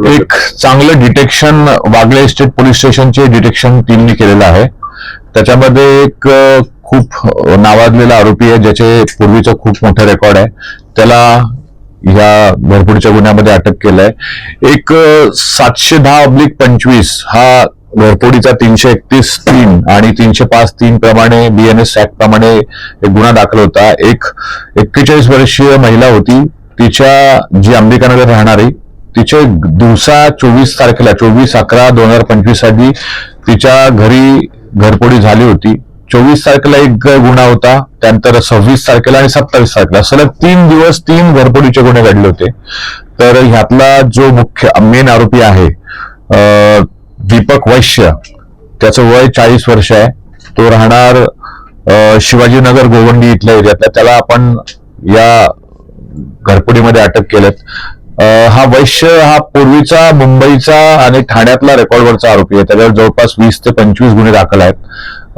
एक चांगलं detection Wagle estate police स्टेशनचे डिटेक्शन टीमने केलेलं आहे. त्याच्यामध्ये एक खूप नावाजलेला आरोपी आहे, ज्याचे पूर्वीचं खूप मोठं रेकॉर्ड आहे. त्याला ह्या घरफोडीच्या गुन्ह्यामध्ये अटक केलंय. एक 710/25 हा घरफोडीचा 331(3) आणि 305(3) प्रमाणे BNS ऍक्ट प्रमाणे एक गुन्हा दाखल होता. एक 41 वर्षीय महिला होती. तिच्या जी अंबिकानगर राहणारी, तिचे दिवसा 24 तारखेला 24/11/2025 साठी तिच्या घरी घरफोडी झाली होती. 24 तारखेला एक गुन्हा होता, त्यानंतर 26 तारखेला आणि 27 तारखेला सलग 3 दिवस 3 घरफोडीचे गुन्हे घडले होते. तर ह्यातला जो मुख्य मेन आरोपी आहे दीपक वैश्य, त्याचं वय 40 वर्ष आहे. तो राहणार शिवाजीनगर गोवंडी इथल्या एरियातला. त्याला आपण या घरफोडीमध्ये अटक केलेत. हा वैश्य हा पूर्वीचा मुंबईचा आणि ठाण्यातला रेकॉर्डवरचा आरोपी आहे. त्याच्यावर जवळपास 20 ते 25 गुन्हे दाखल आहेत.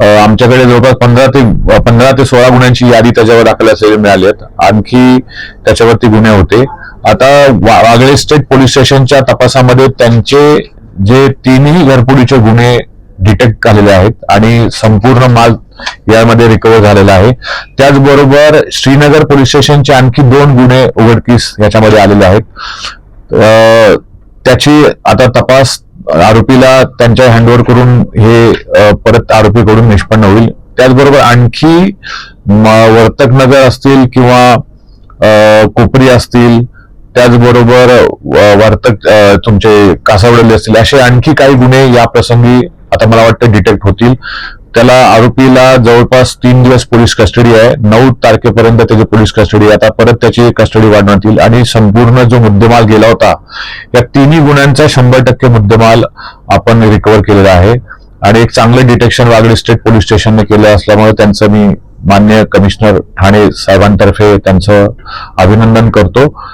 आमच्याकडे जवळपास 15 ते 16 गुन्ह्यांची यादी त्याच्यावर दाखल असलेली मिळाली आहेत. आणखी त्याच्यावरती गुन्हे होते. आता वागळे स्टेट पोलीस स्टेशनच्या तपासामध्ये त्यांचे जे 3ही घरफोडीचे गुन्हे डिटेक्ट झालेले आहेत आणि संपूर्ण माल यामध्ये रिकव्हर झालेला आहे. त्याचबरोबर श्रीनगर पोलीस स्टेशनचे आणखी 2 गुन्हे उघडकीस याच्यामध्ये आलेले आहेत. त्याची आता तपास आरोपीला त्यांच्या हँडओव्हर करून हे परत आरोपीकडून निष्पन्न होईल. त्याचबरोबर आणखी वर्तकनगर असतील किंवा कोपरी असतील, त्याचबरोबर वर्तक तुमचे कासावडले असतील, असे आणखी काही गुन्हे या प्रसंगी आता मला वाटतं डिटेक्ट होतील. त्याला आरोपीला जवळपास 3 दिवस पोलीस कस्टडी आहे. 9 तारखेपर्यंत त्याची पोलीस कस्टडी. आता परत त्याची कस्टडी वाढवण्यात येईल आणि संपूर्ण जो मुद्देमाल गेला होता, या 3ही गुन्ह्यांचा 100% मुद्देमाल आपण रिकव्हर केलेला आहे. आणि एक चांगलं डिटेक्शन वागळे स्टेट पोलीस स्टेशनने केलं असल्यामुळे त्यांचं मी माननीय कमिशनर ठाणे साहेबांतर्फे त्यांचं अभिनंदन करतो.